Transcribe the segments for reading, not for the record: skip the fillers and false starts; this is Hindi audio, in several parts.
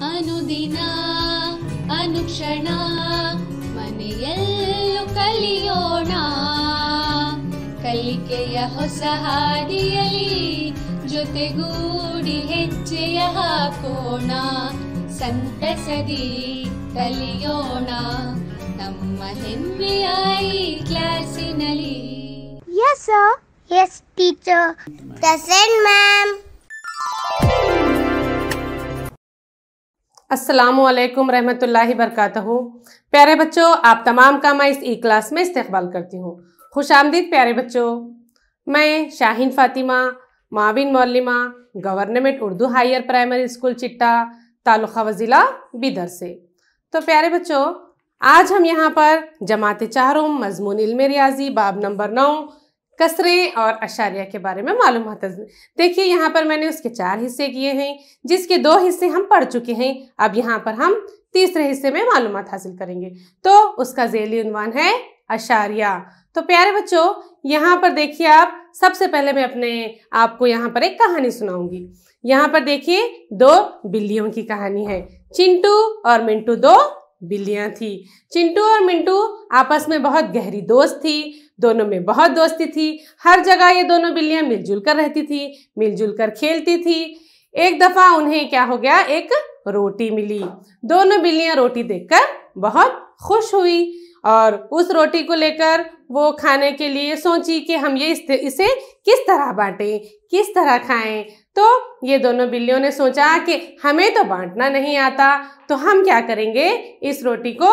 ಅನುದಿನ ಅನುಕ್ಷಣ ಮನೆಯಲ್ಲೂ ಕಲಿಯೋಣ, ಕಲಿಕೆಯ ಹೊಸ ಹಾದಿಯಲಿ ಜೊತೆಗೂಡಿ ಹೆಜ್ಜೆಯ ಹಾಕೋಣ, ಸಂತಸದಿ ಕಲಿಯೋಣ ನಮ್ಮ ಹೆಮ್ಮೆಯ ಈ ಕ್ಲಾಸಿನಲ್ಲಿ. Yes sir. Yes teacher. Present ma'am. अस्सलामुअलैकुम रहमतुल्लाहि बरकातहू। प्यारे बच्चों, आप तमाम का मैं इस ई क्लास में इस्तकबाल करती हूँ। खुश आमदीद प्यारे बच्चों। मैं शाहीन फातिमा, माविन मौलिमा, government Urdu higher primary school Chitta, taluka वज़िला Bidar से। तो प्यारे बच्चों, आज हम यहाँ पर जमात चाहरुम मज़मून इल्म रियाजी बाब नंबर 9 कसरे और अशारिया के बारे में मालूमात। देखिए यहाँ पर मैंने उसके 4 हिस्से किए हैं, जिसके 2 हिस्से हम पढ़ चुके हैं। अब यहाँ पर हम तीसरे हिस्से में मालूमात हासिल करेंगे। तो उसका ज़ेली उन्वान है अशारिया। तो प्यारे बच्चों, यहाँ पर देखिए आप, सबसे पहले मैं अपने आपको यहाँ पर एक कहानी सुनाऊंगी। यहाँ पर देखिए 2 बिल्लियों की कहानी है। चिंटू और मिंटू 2 बिल्लियाँ थी। चिंटू और मिंटू आपस में बहुत गहरी दोस्त थी, दोनों में बहुत दोस्ती थी। हर जगह ये दोनों बिल्लियाँ मिलजुल कर रहती थी, मिलजुल कर खेलती थी। एक दफ़ा उन्हें क्या हो गया, एक रोटी मिली। दोनों बिल्लियाँ रोटी देखकर बहुत खुश हुई और उस रोटी को लेकर वो खाने के लिए सोची कि हम इसे किस तरह बांटें, किस तरह खाएं। तो ये दोनों बिल्लियों ने सोचा कि हमें तो बांटना नहीं आता, तो हम क्या करेंगे, इस रोटी को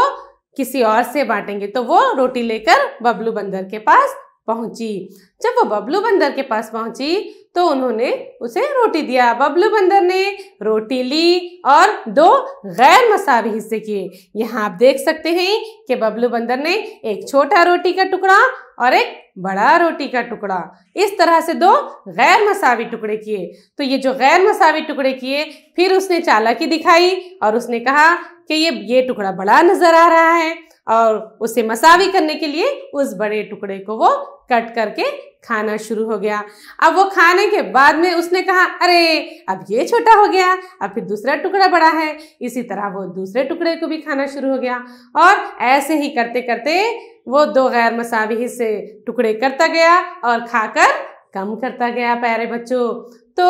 किसी और से बांटेंगे। तो वो रोटी लेकर बबलू बंदर के पास पहुंची। जब वो बबलू बंदर के पास पहुंची तो उन्होंने उसे रोटी दिया। बबलू बंदर ने रोटी ली और 2 गैर मसावी हिस्से किए। यहाँ आप देख सकते हैं कि बबलू बंदर ने एक छोटा रोटी का टुकड़ा और एक बड़ा रोटी का टुकड़ा, इस तरह से 2 गैर मसावी टुकड़े किए। तो ये जो गैर मसावी टुकड़े किए, फिर उसने चालाकी दिखाई और उसने कहा कि ये टुकड़ा बड़ा नजर आ रहा है, और उसे मसावी करने के लिए उस बड़े टुकड़े को वो कट करके खाना शुरू हो गया। अब वो खाने के बाद में उसने कहा, अरे अब ये छोटा हो गया, अब फिर दूसरा टुकड़ा बड़ा है। इसी तरह वो दूसरे टुकड़े को भी खाना शुरू हो गया, और ऐसे ही करते करते वो 2 गैर मसावी हिस्से टुकड़े करता गया और खाकर कम करता गया। प्यारे बच्चों, तो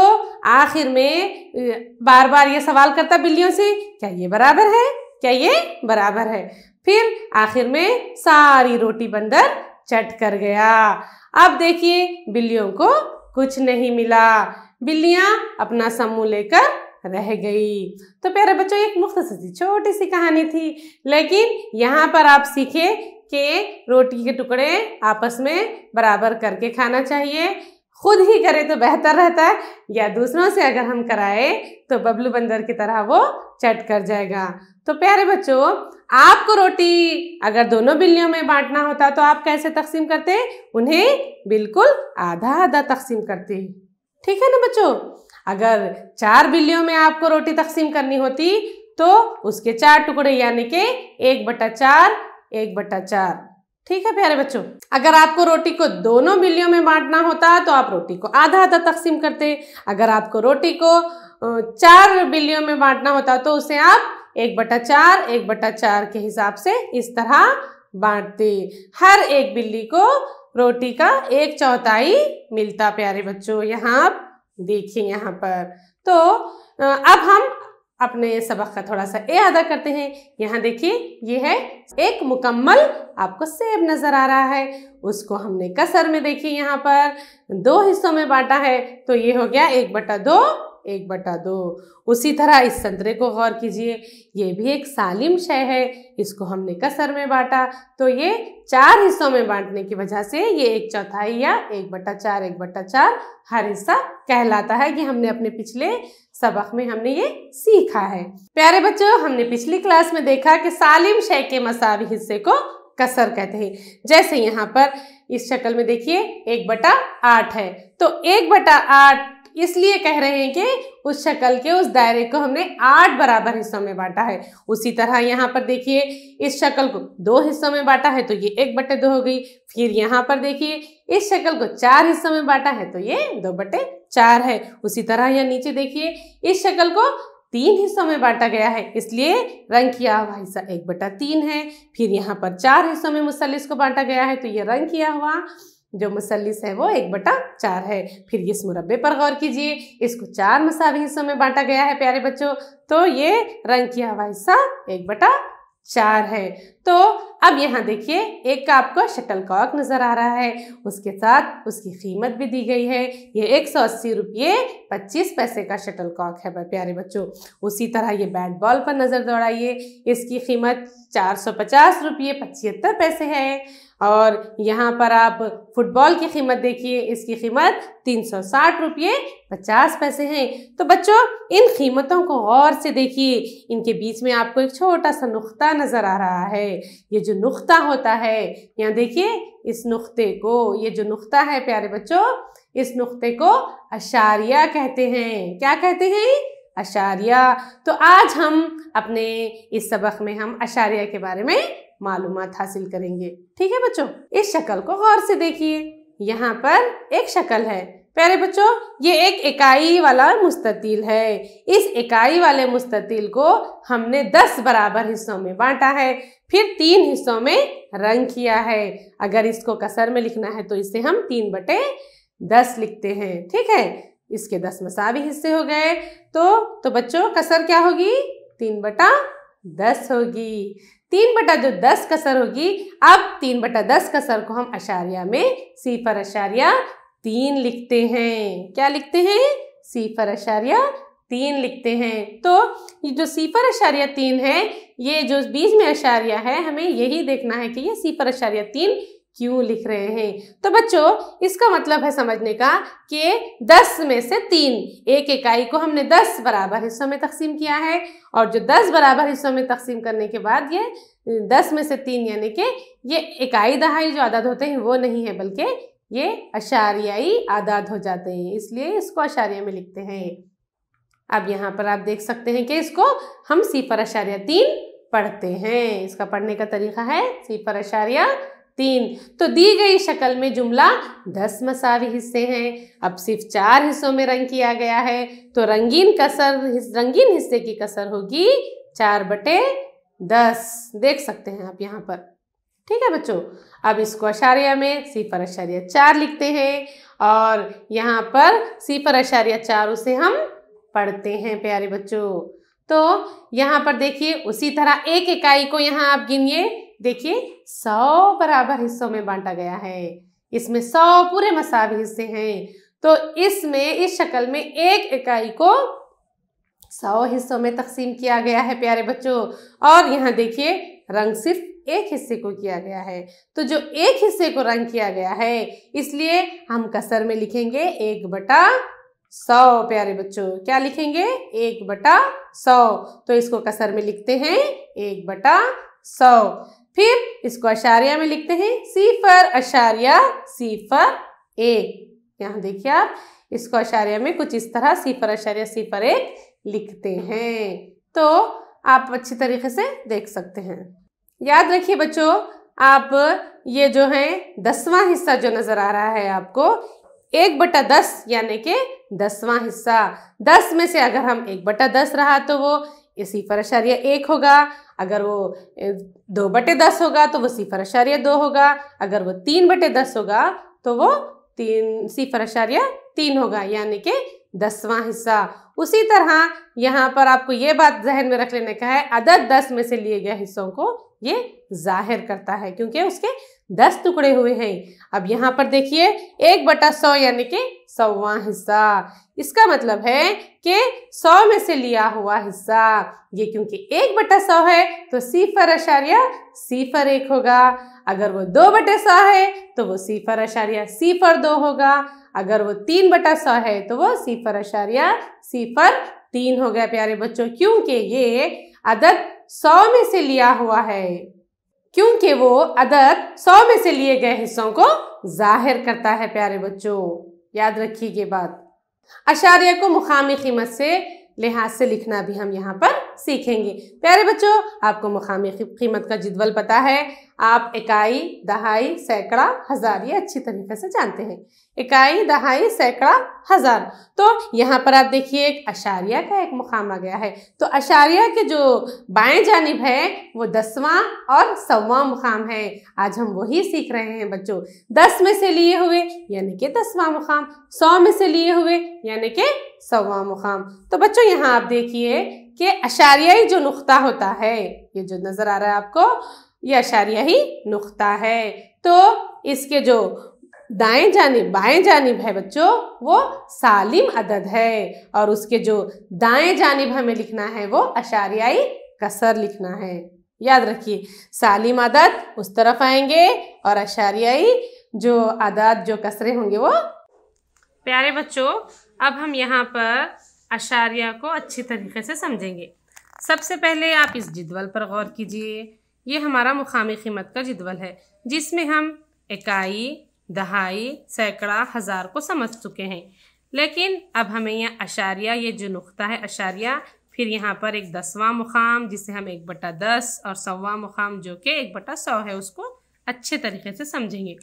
आखिर में बार बार ये सवाल करता बिल्लियों से, क्या ये बराबर है, क्या ये बराबर है। फिर आखिर में सारी रोटी बंदर चट कर गया। अब देखिए बिल्लियों को कुछ नहीं मिला, बिल्लियां अपना समूह लेकर रह गई। तो प्यारे बच्चों, एक मुख्तसर सी छोटी सी कहानी थी, लेकिन यहाँ पर आप सीखे कि रोटी के टुकड़े आपस में बराबर करके खाना चाहिए। खुद ही करे तो बेहतर रहता है, या दूसरों से अगर हम कराए तो बबलू बंदर की तरह वो चट कर जाएगा। तो प्यारे बच्चों, आपको रोटी अगर दोनों बिल्लियों में बांटना होता तो आप कैसे तकसीम करते? उन्हें बिल्कुल आधा आधा तकसीम करते। ठीक है ना बच्चों? अगर 4 बिल्लियों में आपको रोटी तकसीम करनी होती तो उसके 4 टुकड़े, यानी कि 1/4 1/4। ठीक है प्यारे बच्चों। अगर आपको रोटी को दोनों बिल्लियों में बांटना होता तो आप रोटी को आधा आधा तकसीम करते। अगर आपको रोटी को 4 बिल्लियों में बांटना होता तो उसे आप 1/4 1/4 के हिसाब से इस तरह बांटते। हर एक बिल्ली को रोटी का 1/4 मिलता। प्यारे बच्चों, यहाँ आप देखिए यहाँ पर। तो अब हम अपने सबक का थोड़ा सा अदा करते हैं। यहाँ देखिए, ये है एक मुकम्मल आपको सेब नजर आ रहा है, उसको हमने कसर में देखिए यहाँ पर 2 हिस्सों में बांटा है, तो ये हो गया 1/2 1/2। उसी तरह इस संतरे को गौर कीजिए, ये भी एक सालिम शय है, इसको हमने कसर में बांटा, तो ये 4 हिस्सों में बांटने की वजह से ये 1/4 या 1/4 1/4 हर हिस्सा कहलाता है। कि हमने अपने पिछले सबक में हमने ये सीखा है। प्यारे बच्चों, हमने पिछली क्लास में देखा कि सालिम शय के मसावी हिस्से को कसर कहते हैं। जैसे यहाँ पर इस शक्ल में देखिए 1/8 है, तो 1/8 इसलिए कह रहे हैं कि उस शक्ल के उस दायरे को हमने 8 बराबर हिस्सों में बांटा है। उसी तरह यहाँ पर देखिए, इस शक्ल को 2 हिस्सों में बांटा है तो ये 1/2 हो गई। फिर यहाँ पर देखिए, इस शक्ल को 4 हिस्सों में बांटा है तो ये 2/4 है। उसी तरह यहाँ नीचे देखिए, इस शक्ल को 3 हिस्सों में बांटा गया है, इसलिए रंग किया हुआ हिस्सा 1/3 है। फिर यहाँ पर 4 हिस्सों में मुसल्लिस को बांटा गया है, तो ये रंग किया हुआ जो मुसल्लिस है वो 1/4 है। फिर इस मुरब्बे पर गौर कीजिए, इसको 4 मसावी हिस्सों में बांटा गया है प्यारे बच्चों, तो ये रंग किया हुआ हिस्सा 1/4 है। तो अब यहाँ देखिए एक आपको शटलकॉक नजर आ रहा है, उसके साथ उसकी कीमत भी दी गई है। ये 180 रुपये 25 पैसे का शटलकॉक है प्यारे बच्चों। उसी तरह ये बैट बॉल पर नजर दौड़ाइए, इसकी कीमत 450 रुपये 75 पैसे है। और यहाँ पर आप फुटबॉल की कीमत देखिए, इसकी कीमत 360 रुपये 50 पैसे हैं। तो बच्चों इन कीमतों को गौर से देखिए, इनके बीच में आपको एक छोटा सा नुक्ता नजर आ रहा है। ये जो नुक्ता होता है, यहाँ देखिए इस नुक्ते को, ये जो नुक्ता है प्यारे बच्चों, इस नुक्ते को अशारिया कहते हैं। क्या कहते हैं? अशारिया। तो आज हम अपने इस सबक में हम अशारिया के बारे में मालूमात हासिल करेंगे। ठीक है बच्चों, इस शक्ल को गौर से देखिए। यहाँ पर एक शक्ल है प्यारे बच्चों, ये एक इकाई वाला मुस्ततील है। इस इकाई वाले मुस्ततील को हमने 10 बराबर हिस्सों में बांटा है, फिर 3 हिस्सों में रंग किया है। अगर इसको कसर में लिखना है तो इसे हम 3/10 लिखते हैं। ठीक है, इसके 10 मसावी हिस्से हो गए। तो बच्चों कसर क्या होगी? 3/10 होगी। 3/10 कसर होगी। अब 3/10 कसर को हम अशारिया में 0.3 लिखते हैं। क्या लिखते हैं? 0.3 लिखते हैं। तो ये जो 0.3 है, ये जो बीच में अशारिया है, हमें यही देखना है कि ये 0.3 क्यों लिख रहे हैं। तो बच्चों इसका मतलब है समझने का कि 10 में से 3, एक इकाई को हमने 10 बराबर हिस्सों में तकसीम किया है, और जो 10 बराबर हिस्सों में तकसीम करने के बाद ये 10 में से 3 यानी कि ये इकाई दहाई जो आदाद होते हैं वो नहीं है, बल्कि ये अशारियाई आदाद हो जाते हैं, इसलिए इसको अशारिया में लिखते हैं। अब यहाँ पर आप देख सकते हैं कि इसको हम 0.3 पढ़ते हैं। इसका पढ़ने का तरीका है 0.3। तो दी गई शक्ल में जुमला 10 मसावी हिस्से हैं। अब सिर्फ 4 हिस्सों में रंग किया गया है, तो रंगीन हिस्से की कसर होगी 4/10। देख सकते हैं आप यहाँ पर। ठीक है बच्चों, अब इसको अशारिया में 0.4 लिखते हैं, और यहाँ पर 0.4 उसे हम पढ़ते हैं प्यारे बच्चों। तो यहाँ पर देखिए उसी तरह एक इकाई को यहाँ आप गिनिए, देखिए 100 बराबर हिस्सों में बांटा गया है। इसमें 100 पूरे मसावी हिस्से हैं। तो इसमें इस शक्ल में एक इकाई को 100 हिस्सों में तकसीम किया गया है प्यारे बच्चों। और यहाँ देखिए रंग सिर्फ एक हिस्से को किया गया है। तो जो एक हिस्से को रंग किया गया है, इसलिए हम कसर में लिखेंगे 1/100 प्यारे बच्चों। क्या लिखेंगे? 1/100। तो इसको कसर में लिखते हैं 1/100। फिर इसको अशारिया में लिखते हैं 0.01। यहाँ देखिए आप इसको अशारिया में कुछ इस तरह 0.01 लिखते हैं। तो आप अच्छी तरीके से देख सकते हैं। याद रखिए बच्चों, आप ये जो है 10वां हिस्सा जो नजर आ रहा है आपको, 1/10 यानी कि 10वां हिस्सा। 10 में से अगर हम 1/10 रहा तो वो 0.1 होगा। अगर वो 2/10 होगा तो वो 0.2 होगा। अगर वो 3/10 होगा तो वो 0.3 होगा, यानी कि 10वां हिस्सा। उसी तरह यहाँ पर आपको ये बात जहन में रख लेने का है, अदद 10 में से लिए गए हिस्सों को ये जाहिर करता है, क्योंकि उसके 10 टुकड़े हुए हैं। अब यहाँ पर देखिए 1/100 यानी कि 100वां हिस्सा। इसका मतलब है कि 100 में से लिया हुआ हिस्सा, ये क्योंकि 1/100 है तो 0.01 होगा। अगर वो 2/100 है तो वो 0.02 होगा। अगर वो 3/100 है तो वो 0.03 हो गया प्यारे बच्चों, क्योंकि ये अदद 100 में से लिया हुआ है, क्योंकि वो अदद 100 में से लिए गए हिस्सों को जाहिर करता है प्यारे बच्चों। याद रखिए ये बात। अशारिया को मुकामी कीमत से लिहाज से लिखना भी हम यहाँ पर सीखेंगे। प्यारे बच्चों, आपको मुकामी कीमत का जदवल पता है। आप इकाई, दहाई, सैकड़ा, हजार ये अच्छी तरीके से जानते हैं। इकाई, दहाई, सैकड़ा, हजार। तो यहाँ पर आप देखिए एक अशारिया का एक मुकाम आ गया है। तो अशारिया के जो बाएं जानिब है वो 10वां और 100वां मुकाम है। आज हम वही सीख रहे हैं बच्चों। 10 में से लिए हुए यानी कि 10वां मुकाम, 100 में से लिए हुए यानी कि 100वां मुकाम। तो बच्चों यहाँ आप देखिए कि अशारियाई जो नुक्ता होता है, ये जो नजर आ रहा है आपको, ये अशारियाई नुक्ता है। तो इसके जो दाएं जानिब बाएं जानिब है बच्चों वो सालिम अदद है, और उसके जो दाएं जानिब हमें लिखना है वो अशारियाई कसर लिखना है। याद रखिए, सालिम अदद उस तरफ आएंगे और अशारियाई जो अदद जो कसरे होंगे वो। प्यारे बच्चों, अब हम यहाँ पर अशारिया को अच्छी तरीके से समझेंगे। सबसे पहले आप इस जदवल पर गौर कीजिए। ये हमारा मुकामी कीमत का जदवल है जिसमें हम इकाई, दहाई, सैकड़ा, हजार को समझ चुके हैं। लेकिन अब हमें यहाँ अशारिया, ये जो नुक्ता है अशारिया, फिर यहाँ पर एक 10वां मुकाम जिसे हम 1/10 और 100वां मुकाम जो कि 1/100 है उसको अच्छे तरीके से समझेंगे।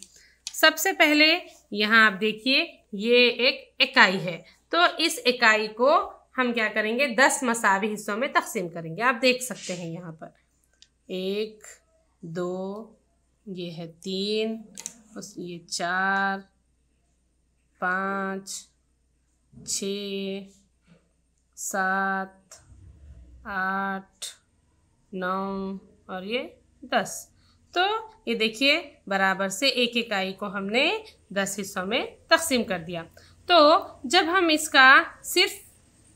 सबसे पहले यहाँ आप देखिए ये एक इकाई है। तो इस इकाई को हम क्या करेंगे, 10 मसावी हिस्सों में तकसीम करेंगे। आप देख सकते हैं यहाँ पर 1, 2, ये है 3, ये 4, 5, 6, 7, 8, 9 और ये 10। तो ये देखिए बराबर से एक इकाई को हमने 10 हिस्सों में तकसीम कर दिया। तो जब हम इसका सिर्फ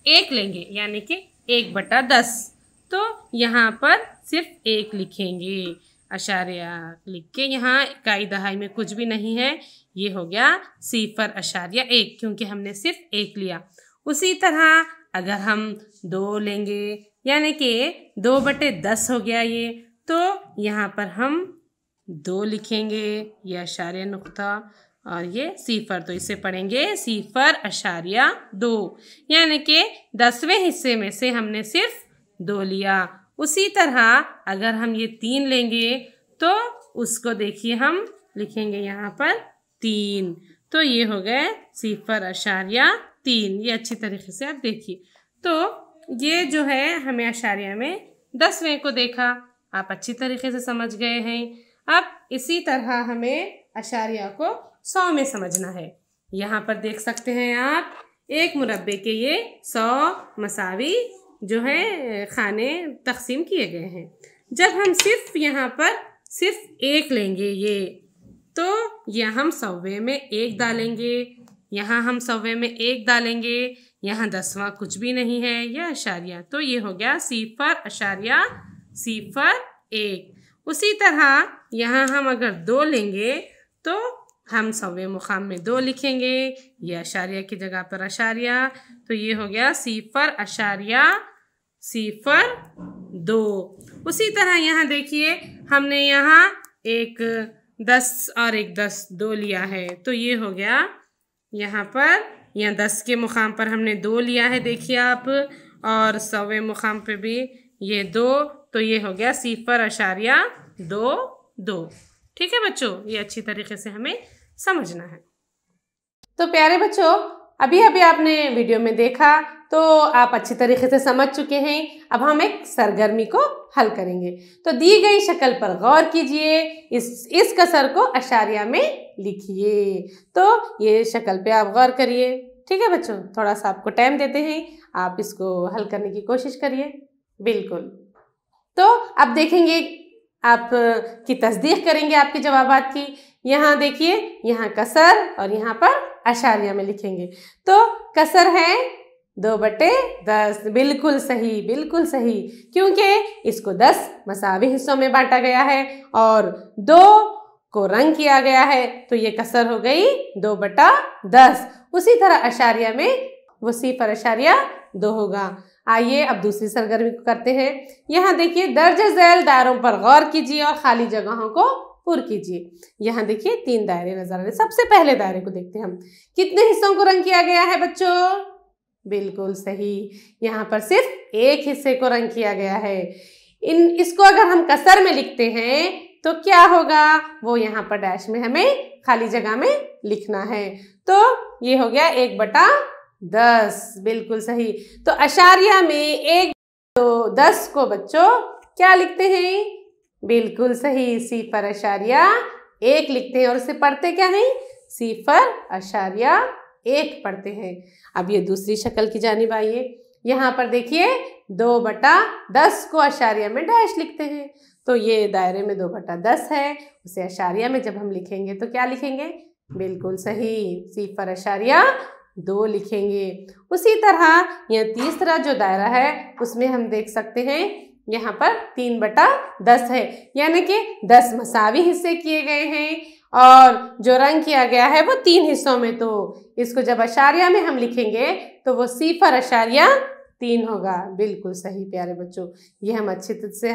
1 लेंगे यानी कि 1/10, तो यहाँ पर सिर्फ 1 लिखेंगे। अशारिया लिख के यहाँ इकाई दहाई में कुछ भी नहीं है, ये हो गया 0.1 क्योंकि हमने सिर्फ 1 लिया। उसी तरह अगर हम 2 लेंगे यानी कि 2/10 हो गया ये, तो यहाँ पर हम 2 लिखेंगे, ये अशारिया नुक्ता और ये 0, तो इसे पढ़ेंगे 0.2 यानी कि 10वें हिस्से में से हमने सिर्फ 2 लिया। उसी तरह अगर हम ये 3 लेंगे तो उसको देखिए हम लिखेंगे यहाँ पर 3, तो ये हो गए 0.3। ये अच्छी तरीके से आप देखिए। तो ये जो है हमें अशारिया में 10वें को देखा, आप अच्छी तरीके से समझ गए हैं। अब इसी तरह हमें अशारिया को 100 में समझना है। यहाँ पर देख सकते हैं आप एक मुरब्बे के ये 100 मसावी जो है खाने तकसीम किए गए हैं। जब हम सिर्फ यहाँ पर सिर्फ 1 लेंगे ये, तो यह हम 100वें में 1 डालेंगे, यहाँ हम 100वें में 1 डालेंगे, यहाँ 10वां कुछ भी नहीं है, यह अशारिया, तो ये हो गया 0.01। उसी तरह यहाँ हम अगर 2 लेंगे तो हम 100वें मुकाम में 2 लिखेंगे, ये अशारिया की जगह पर अशारिया, तो ये हो गया 0.02। उसी तरह यहाँ देखिए हमने यहाँ एक 10 और एक 10 2 लिया है, तो ये हो गया यहाँ पर 10 के मुकाम पर हमने 2 लिया है देखिए आप, और 100वें मुकाम पे भी ये 2, तो ये हो गया 0.22। ठीक है बच्चों, ये अच्छी तरीके से हमें समझना है। तो प्यारे बच्चों, अभी आपने वीडियो में देखा तो आप अच्छी तरीके से समझ चुके हैं। अब हम एक सरगर्मी को हल करेंगे। तो दी गई शक्ल पर गौर कीजिए, इस कसर को अशारिया में लिखिए। तो ये शक्ल पे आप गौर करिए। ठीक है बच्चों, थोड़ा सा आपको टाइम देते हैं, आप इसको हल करने की कोशिश करिए। बिल्कुल। तो अब देखेंगे, आप की तस्दीक करेंगे आपके जवाबात की। यहाँ देखिए, यहाँ कसर और यहाँ पर अशारिया में लिखेंगे। तो कसर है 2/10, बिल्कुल सही, बिल्कुल सही, क्योंकि इसको 10 मसावी हिस्सों में बांटा गया है और 2 को रंग किया गया है, तो ये कसर हो गई 2/10। उसी तरह अशारिया में वो 0.2 होगा। आइए अब दूसरी सरगर्मी को करते हैं। यहाँ देखिए, दर्ज झैल दायरों पर गौर कीजिए और खाली जगहों को पुर कीजिए। यहाँ देखिए 3 दायरे नजर आ रहे हैं। सबसे पहले दायरे को देखते हैं हम, कितने हिस्सों को रंग किया गया है बच्चों? बिल्कुल सही, यहाँ पर सिर्फ एक हिस्से को रंग किया गया है। इसको अगर हम कसर में लिखते हैं तो क्या होगा, वो यहाँ पर डैश में हमें खाली जगह में लिखना है। तो ये हो गया 1/10, बिल्कुल सही। तो अशारिया में 1/10 को बच्चों क्या लिखते हैं, बिल्कुल सही, 0.1 लिखते हैं और उसे पढ़ते क्या है, 0.1 पढ़ते हैं। अब ये दूसरी शक्ल की जानिब आइए। यहाँ पर देखिए 2/10 को अशारिया में डैश लिखते हैं। तो ये दायरे में 2/10 है, उसे अशारिया में जब हम लिखेंगे तो क्या लिखेंगे, बिल्कुल सही, 0.2 लिखेंगे। उसी तरह यह तीसरा जो दायरा है उसमें हम देख सकते हैं यहाँ पर 3/10 है, यानी कि 10 मसावी हिस्से किए गए हैं और जो रंग किया गया है वो 3 हिस्सों में। तो इसको जब अशारिया में हम लिखेंगे तो वो 0.3 होगा, बिल्कुल सही प्यारे बच्चों। ये हम अच्छे से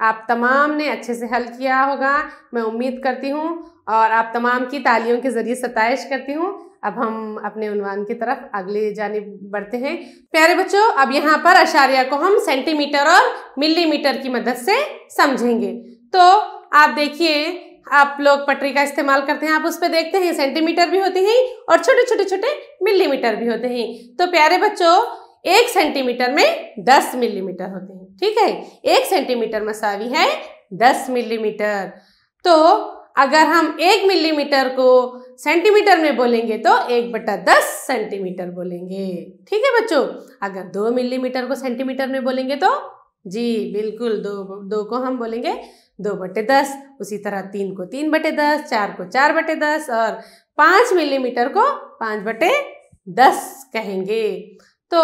आप तमाम ने अच्छे से हल किया होगा, मैं उम्मीद करती हूँ, और आप तमाम की तालियों के ज़रिए सताइश करती हूँ। अब हम अपने उन्वान की तरफ अगले जानिब बढ़ते हैं। प्यारे बच्चों, अब यहाँ पर अशारिया को हम सेंटीमीटर और मिलीमीटर की मदद से समझेंगे। तो आप देखिए, आप लोग पटरी का इस्तेमाल करते हैं, आप उस पर देखते हैं सेंटीमीटर भी होते हैं और छोटे छोटे छोटे मिलीमीटर भी होते हैं। तो प्यारे बच्चों, 1 सेंटीमीटर में 10 मिलीमीटर होते हैं, ठीक है। 1 सेंटीमीटर मसावी है 10 मिलीमीटर। तो अगर हम 1 मिलीमीटर को सेंटीमीटर में बोलेंगे तो 1/10 सेंटीमीटर बोलेंगे, ठीक है बच्चों। अगर 2 मिलीमीटर को सेंटीमीटर में बोलेंगे तो जी बिल्कुल 2 को हम बोलेंगे 2/10। उसी तरह 3 को 3/10, 4 को 4/10 और 5 मिलीमीटर को 5/10 कहेंगे। तो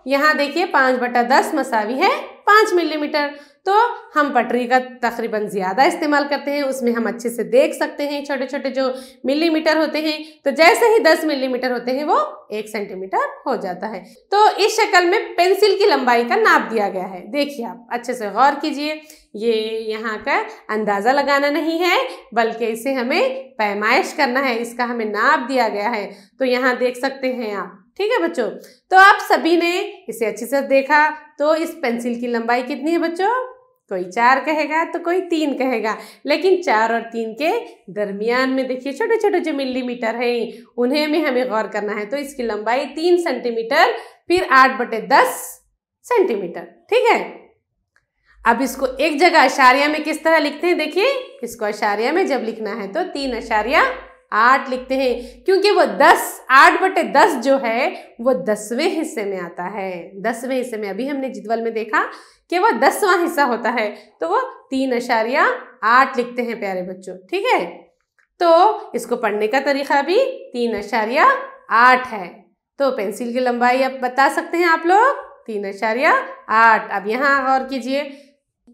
यहाँ देखिए 5/10 मसावी है 5 मिलीमीटर। तो हम पटरी का तकरीबन ज़्यादा इस्तेमाल करते हैं, उसमें हम अच्छे से देख सकते हैं छोटे छोटे जो मिलीमीटर होते हैं। तो जैसे ही 10 मिलीमीटर होते हैं वो 1 सेंटीमीटर हो जाता है। तो इस शक्ल में पेंसिल की लंबाई का नाप दिया गया है। देखिए, आप अच्छे से गौर कीजिए, ये यहाँ का अंदाज़ा लगाना नहीं है बल्कि इसे हमें पैमाइश करना है, इसका हमें नाप दिया गया है। तो यहाँ देख सकते हैं आप, ठीक है बच्चों। तो आप सभी ने इसे अच्छे से देखा। तो इस पेंसिल की लंबाई कितनी है बच्चों, कोई 4 कहेगा तो कोई 3 कहेगा, लेकिन 4 और 3 के दरमियान में देखिए छोटे छोटे जो मिलीमीटर हैं उन्हें में हमें गौर करना है। तो इसकी लंबाई 3 सेंटीमीटर, फिर 8/10 सेंटीमीटर, ठीक है। अब इसको एक जगह अशारिया में किस तरह लिखते हैं, देखिए इसको अशारिया में जब लिखना है तो 3.8 लिखते हैं, क्योंकि वो 8/10 जो है वो 10वें हिस्से में आता है। 10वें हिस्से में अभी हमने जदवल में देखा कि वो 10वां हिस्सा होता है, तो वो 3.8 लिखते हैं प्यारे बच्चों, ठीक है। तो इसको पढ़ने का तरीका भी 3.8 है। तो पेंसिल की लंबाई अब बता सकते हैं आप लोग, 3.8। अब यहाँ गौर कीजिए,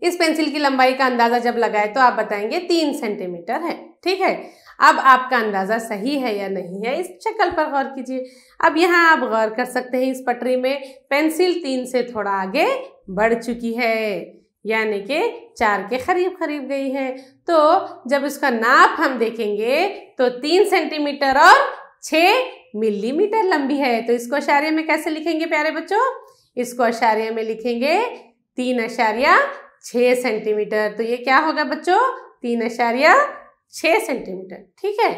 इस पेंसिल की लंबाई का अंदाज़ा जब लगाए तो आप बताएंगे 3 सेंटीमीटर है, ठीक है। अब आपका अंदाज़ा सही है या नहीं है, इस शक्ल पर गौर कीजिए। अब यहाँ आप गौर कर सकते हैं, इस पटरी में पेंसिल 3 से थोड़ा आगे बढ़ चुकी है, यानी कि 4 के करीब करीब गई है। तो जब इसका नाप हम देखेंगे तो 3 सेंटीमीटर और 6 मिलीमीटर लंबी है। तो इसको अशारिया में कैसे लिखेंगे प्यारे बच्चों, इसको अशारिया में लिखेंगे 3.6 सेंटीमीटर। तो ये क्या होगा बच्चों, 3.6 सेंटीमीटर, ठीक है।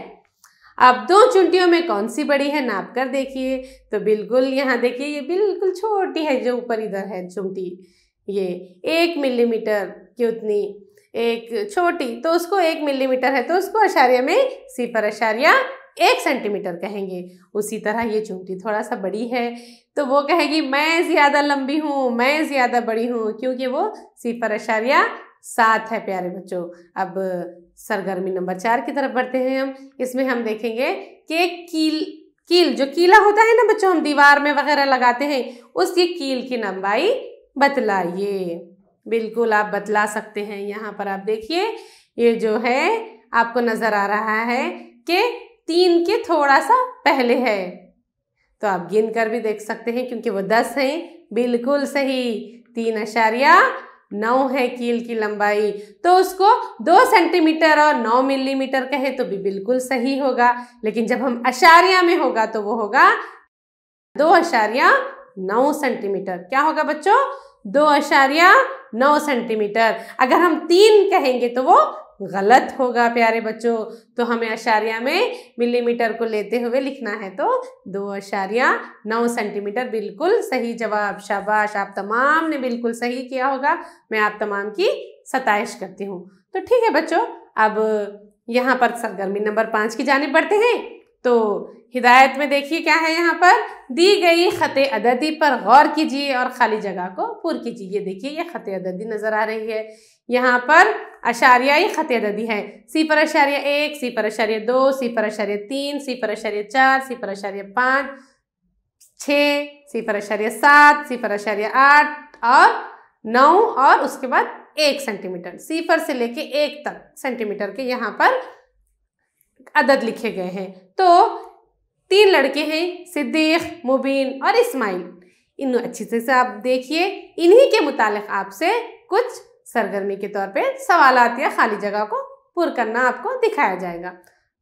अब 2 चुंटियों में कौन सी बड़ी है नाप कर देखिए। तो बिल्कुल यहाँ देखिए, ये बिल्कुल छोटी है जो ऊपर इधर है चुंटी, ये 1 मिलीमीटर की उतनी एक छोटी, तो उसको 1 मिलीमीटर है तो उसको अशारिया में 0.1 सेंटीमीटर कहेंगे। उसी तरह ये चुंटी थोड़ा सा बड़ी है तो वो कहेगी मैं ज़्यादा लंबी हूँ, मैं ज़्यादा बड़ी हूँ, क्योंकि वो 0.7 है प्यारे बच्चों। अब सरगर्मी नंबर 4 की तरफ बढ़ते हैं हम। इसमें हम देखेंगे कि कील जो कीला होता है ना बच्चों, हम दीवार में वगैरह लगाते हैं, उसकी कील की लंबाई बतलाइए। बिल्कुल आप बतला सकते हैं। यहाँ पर आप देखिए, ये जो है आपको नज़र आ रहा है कि 3 के थोड़ा सा पहले है, तो आप गिन कर भी देख सकते हैं क्योंकि वो 10 हैं। बिल्कुल सही, 3.9 है कील की लंबाई। तो उसको 2 सेंटीमीटर और 9 मिलीमीटर कहे तो भी बिल्कुल सही होगा, लेकिन जब हम अशारिया में होगा तो वो होगा 2.8 9 सेंटीमीटर। क्या होगा बच्चों? 2.9 सेंटीमीटर। अगर हम 3 कहेंगे तो वो गलत होगा प्यारे बच्चों। तो हमें अशारिया में मिलीमीटर को लेते हुए लिखना है। तो 2.9 सेंटीमीटर बिल्कुल सही जवाब। शाबाश, आप तमाम ने बिल्कुल सही किया होगा। मैं आप तमाम की सताइश करती हूँ। तो ठीक है बच्चों, अब यहाँ पर सरगर्मी नंबर 5 की जानिब बढ़ते हैं। तो हिदायत में देखिए क्या है, यहाँ पर दी गई खते अददी पर गौर कीजिए और खाली जगह को पूर्ण कीजिए। ये देखिए, ये खते अददी नजर आ रही है। यहाँ पर अशारियाई खते अददी है। 0.1, 0.2, 0.3, 0.4, 0.5, 6, 0.7, 0.8 और 9 और उसके बाद 1 सेंटीमीटर। 0 से लेके 1 तक सेंटीमीटर के यहाँ पर अदद लिखे गए हैं। तो 3 लड़के हैं, सिद्दीक, मुबीन और इस्माइल। इन अच्छी से आप देखिए, इन्हीं के मुतालिक आपसे कुछ सरगर्मी के तौर पे सवालात या खाली जगह को पूरा करना आपको दिखाया जाएगा।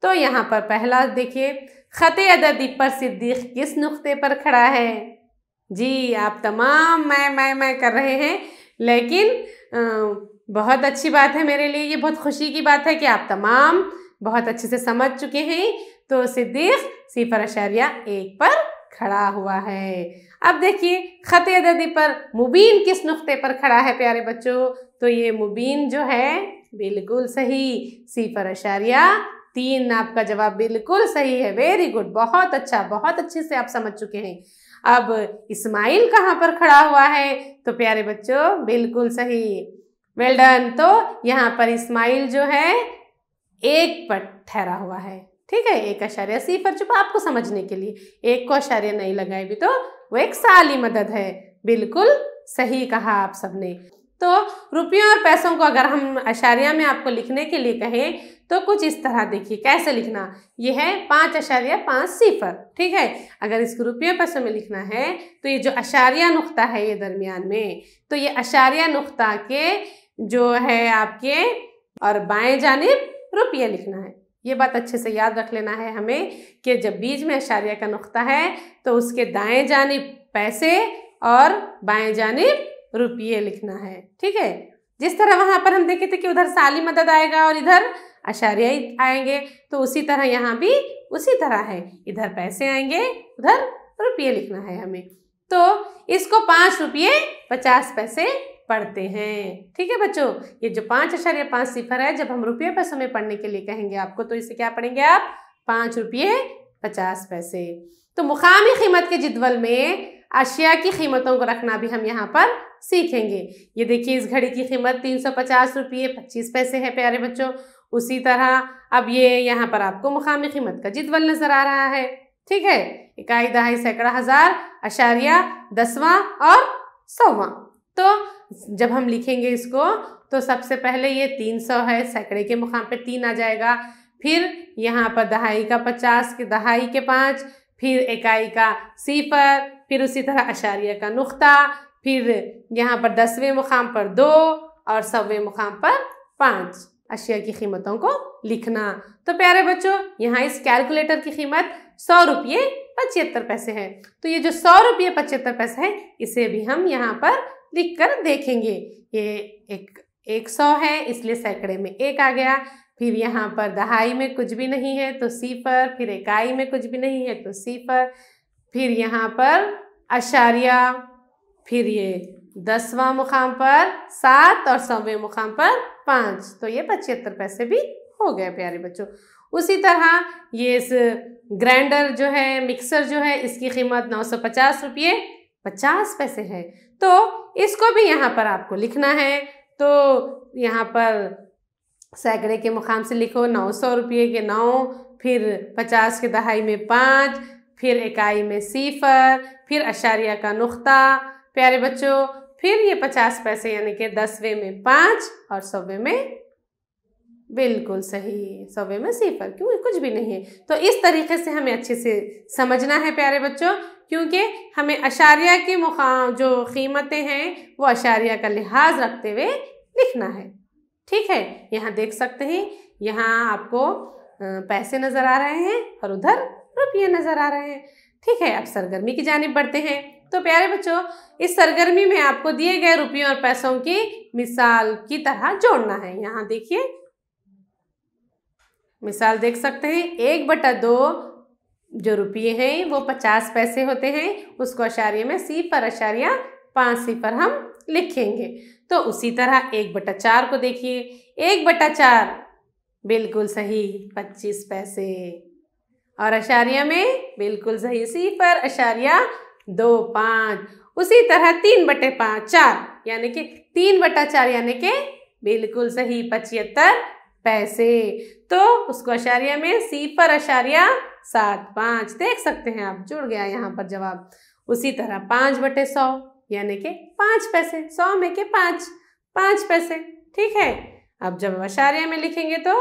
तो यहाँ पर पहला देखिए, खते अददी पर सिद्दीक किस नुक्ते पर खड़ा है? जी, आप तमाम मैं कर रहे हैं, लेकिन बहुत अच्छी बात है मेरे लिए। ये बहुत खुशी की बात है कि आप तमाम बहुत अच्छे से समझ चुके हैं। तो सिद्दीक 0.1 पर खड़ा हुआ है। अब देखिए, खते अददी पर मुबीन किस नुक्ते पर खड़ा है प्यारे बच्चों? तो ये मुबीन जो है बिल्कुल सही, 0.3। आपका जवाब बिल्कुल सही है। वेरी गुड, बहुत अच्छा, बहुत अच्छे से आप समझ चुके हैं। अब इस्माइल कहाँ पर खड़ा हुआ है? तो प्यारे बच्चों बिल्कुल सही, वेल डन। तो यहाँ पर इस्माइल जो है 1 पर ठहरा हुआ है। ठीक है, 1.0 चुप आपको समझने के लिए 1 को अशारिया नहीं लगाए भी तो वो एक साली मदद है। बिल्कुल सही कहा आप सबने। तो रुपयों और पैसों को अगर हम अशारिया में आपको लिखने के लिए कहें तो कुछ इस तरह देखिए कैसे लिखना। ये है 5.50। ठीक है, अगर इसको रुपयों पैसों में लिखना है तो ये जो अशारिया नुक्ता है ये दरमियान में, तो ये अशारिया नुक्ता के जो है आपके और बाएं जानिब रुपये लिखना है। ये बात अच्छे से याद रख लेना है हमें कि जब बीच में अशारिया का नुक्ता है तो उसके दाएं जानिब पैसे और बाएं जानिब रुपये लिखना है। ठीक है, जिस तरह वहां पर हम देखे थे कि उधर साली मदद आएगा और इधर अशारिया आएंगे, तो उसी तरह यहाँ भी उसी तरह है। इधर पैसे आएंगे, उधर रुपये लिखना है हमें। तो इसको 5 रुपये 50 पैसे पढ़ते हैं। ठीक है बच्चों, ये जो 5.50 है, जब हम रुपये पैसों में पढ़ने के लिए कहेंगे आपको तो इसे क्या पढ़ेंगे आप? 5 रुपये 50 पैसे। तो मुकामी कीमत के जिदवल में अशिया की कीमतों को रखना भी हम यहाँ पर सीखेंगे। ये देखिए, इस घड़ी की कीमत 350 रुपये 25 पैसे है प्यारे बच्चों। उसी तरह अब ये यहाँ पर आपको मुकामी कीमत का जिदवल नजर आ रहा है। ठीक है, इकाई, दहाई, सैकड़ा, हजार, अशारिया, दसवां और सौवां। तो जब हम लिखेंगे इसको तो सबसे पहले ये 300 है, सैकड़े के मुकाम पे 3 आ जाएगा। फिर यहाँ पर दहाई का 50 के दहाई के 5, फिर इकाई का 0, फिर उसी तरह अशारिया का नुक्ता, फिर यहाँ पर 10वें मुकाम पर 2 और 100वें मुकाम पर 5 अशिया की कीमतों को लिखना। तो प्यारे बच्चों, यहाँ इस कैलकुलेटर की कीमत 100 रुपये 75 पैसे है। तो ये जो 100 रुपये 75 पैसे है, इसे भी हम यहाँ पर लिख कर देखेंगे। ये 100 है, इसलिए सैकड़े में 1 आ गया। फिर यहाँ पर दहाई में कुछ भी नहीं है तो 0, फिर इकाई में कुछ भी नहीं है तो 0, फिर यहाँ पर अशारिया, फिर ये 10वां मुकाम पर 7 और 100वें मुकाम पर 5। तो ये 75 पैसे भी हो गए प्यारे बच्चों। उसी तरह ये इस ग्राइंडर जो है, मिक्सर जो है, इसकी कीमत 950 रुपये 50 पैसे है। तो इसको भी यहाँ पर आपको लिखना है। तो यहाँ पर सैकड़े के मुकाम से लिखो 900 रुपये के 9, फिर 50 के दहाई में 5, फिर इकाई में 0, फिर अशारिया का नुक्ता प्यारे बच्चों, फिर ये 50 पैसे यानी कि 10वें में 5 और 100वें में बिल्कुल सही 100वें में 0, क्यों कुछ भी नहीं है। तो इस तरीके से हमें अच्छे से समझना है प्यारे बच्चों, क्योंकि हमें अशारिया की जो कीमतें हैं वो अशारिया का लिहाज रखते हुए लिखना है। ठीक है, यहाँ देख सकते हैं, यहाँ आपको पैसे नज़र आ रहे हैं और उधर रुपये नज़र आ रहे हैं। ठीक है, अब सरगर्मी की जानिब बढ़ते हैं। तो प्यारे बच्चों, इस सरगर्मी में आपको दिए गए रुपयों और पैसों की मिसाल की तरह जोड़ना है। यहाँ देखिए मिसाल देख सकते हैं, 1/2 जो रुपये हैं वो 50 पैसे होते हैं, उसको अशारिये में 0.5 हम लिखेंगे। तो उसी तरह 1/4 को देखिए, 1/4 बिल्कुल सही 25 पैसे, और अशारिया में बिल्कुल सही 0.25। उसी तरह 3/5 4 यानी कि 3/4 यानी कि बिल्कुल सही 75 पैसे। तो उसको अशारिया में 0.75 देख सकते हैं आप, जुड़ गया यहाँ पर जवाब। उसी तरह 5/100 यानी कि 5 पैसे, 100 में के 5 पैसे। ठीक है, अब जब अशारिया में लिखेंगे तो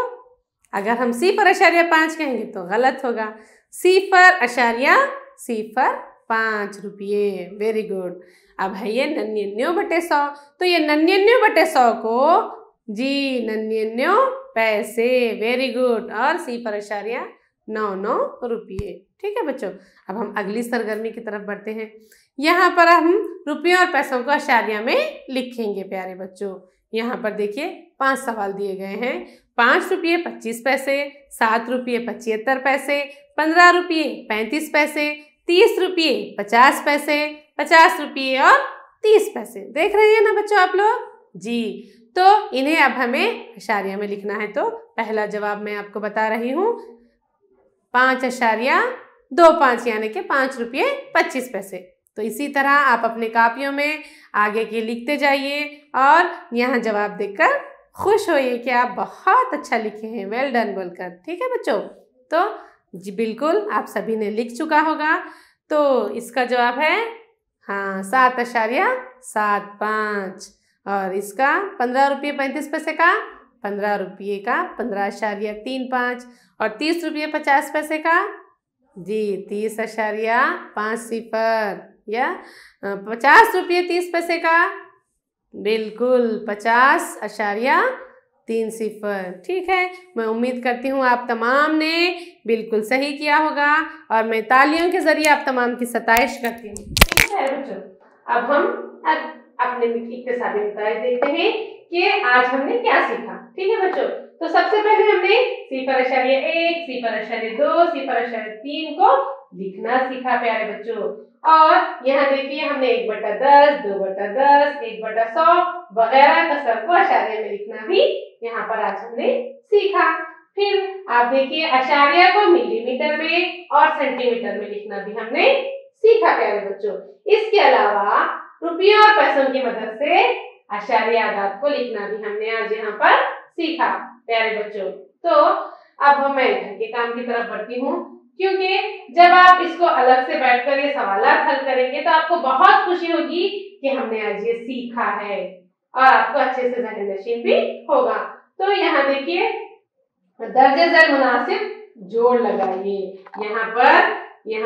अगर हम 0.5 कहेंगे तो गलत होगा, 0.05 रुपये। Very good. अब है ये 99/100, तो ये 99/100 को जी 99 पैसे। Very good. और 0.99 रुपये। ठीक है बच्चों, अब हम अगली सरगर्मी की तरफ बढ़ते हैं। यहाँ पर हम रुपयों और पैसों को अशारिया में लिखेंगे प्यारे बच्चों। यहाँ पर देखिए 5 सवाल दिए गए हैं। 5 रुपये 25 पैसे, 7 रुपये 75 पैसे, 15 रुपये 35 पैसे, 30 रुपये 50 पैसे, 50 रुपये और 30 पैसे। देख रहे हैं ना बच्चों आप लोग जी। तो इन्हें अब हमें अशारिया में लिखना है। तो पहला जवाब मैं आपको बता रही हूँ, 5.25 यानी कि 5 रुपये 25 पैसे। तो इसी तरह आप अपने कापियों में आगे के लिखते जाइए और यहाँ जवाब देखकर खुश होइए कि आप बहुत अच्छा लिखे हैं, वेल डन बोलकर। ठीक है बच्चों, तो जी बिल्कुल आप सभी ने लिख चुका होगा। तो इसका जवाब है हाँ 7.75, और इसका 15 रुपये 35 पैसे का 15 रुपये का 15.35, और 30 रुपये 50 पैसे का जी 30.50, या 50 रुपये 30 पैसे का बिल्कुल 50.30। ठीक है, मैं उम्मीद करती हूँ आप तमाम ने बिल्कुल सही किया होगा, और मैं तालियों के जरिए आप तमाम की सताइश करती हूँ। ठीक है बच्चों, अब हम अपने इक्तिसाबी नतीजे देखते हैं कि आज हमने क्या सीखा। ठीक है बच्चों, तो सबसे पहले हमने 0.1, 0.2, 0.3 को लिखना सीखा प्यारे बच्चों। और यहाँ देखिए हमने 1/10, 2/10, 1/100 वगैरह कसर को अशारिया में लिखना भी यहाँ पर आज हमने सीखा। फिर आप देखिए अशारिया को मिलीमीटर में और सेंटीमीटर में लिखना भी हमने सीखा प्यारे बच्चों। इसके अलावा रुपयों और पैसों की मदद से अशारिया आदाद को लिखना भी हमने आज यहाँ पर सीखा प्यारे बच्चों। तो अब मैं घर के काम की तरफ बढ़ती हूँ, क्योंकि जब आप इसको अलग से बैठकर ये सवालात हल करेंगे तो आपको बहुत खुशी होगी कि हमने आज ये सीखा है, और आपको अच्छे से ज़हन नशीन भी होगा। तो यहाँ देखिए दर्जे ज़ैल मुनासिब जोड़ लगाइए। यहाँ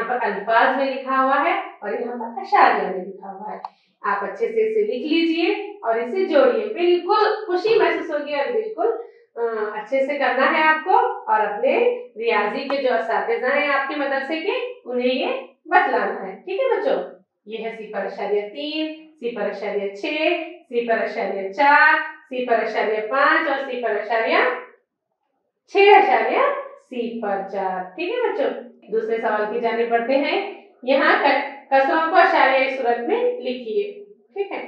पर अल्फाज में लिखा हुआ है और यहाँ पर अशारिया में लिखा हुआ है। आप अच्छे से इसे लिख लीजिए और इसे जोड़िए। बिल्कुल खुशी महसूस होगी और बिल्कुल अच्छे से करना है आपको, और अपने रियाजी के जो असातिज़ा हैं आपके मदरसे के उन्हें ये बतलाना है। ठीक है बच्चों, ये है 0.3, 0.6, 0.4, 0.5 और 0.604। ठीक है बच्चों, दूसरे सवाल की जानिब बढ़ते हैं। यहाँ कसरों को अशारिया सूरत में लिखिए। ठीक है,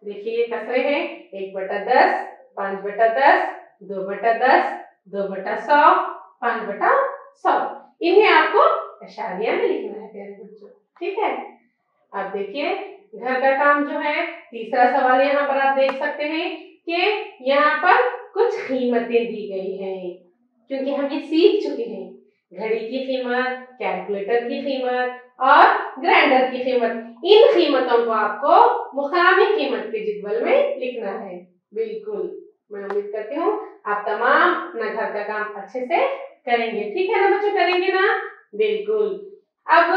देखिए ये कसरे हैं 1/10, 5/10, 2/10, 2/100, 5/100। इन्हें आपको अशारिया में लिखना है प्यारे बच्चों। ठीक है, अब देखिए घर का काम जो है, तीसरा सवाल यहाँ पर आप देख सकते हैं कि यहाँ पर कुछ कीमतें दी गई हैं, क्योंकि हम ये सीख चुके हैं घड़ी की कीमत, कैलकुलेटर की कीमत और ग्राइंडर की कीमत। इन कीमतों को आपको मुकामी कीमत के जदवल में लिखना है। बिल्कुल, मैं उम्मीद करती हूँ आप तमाम अपना घर का काम अच्छे से करेंगे। ठीक है ना बच्चों, करेंगे ना? बिल्कुल। अब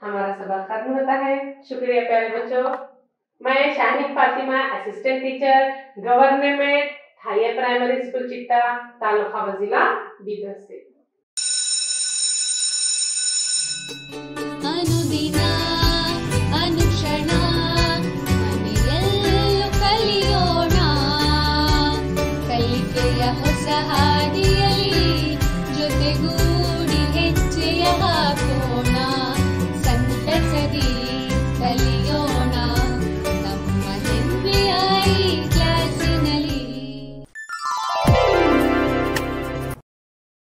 हमारा सबक खत्म होता है। शुक्रिया प्यारे बच्चों। मैं Shahin Fatima, assistant teacher, government higher primary school Chitta, taluka जिला बीदर से।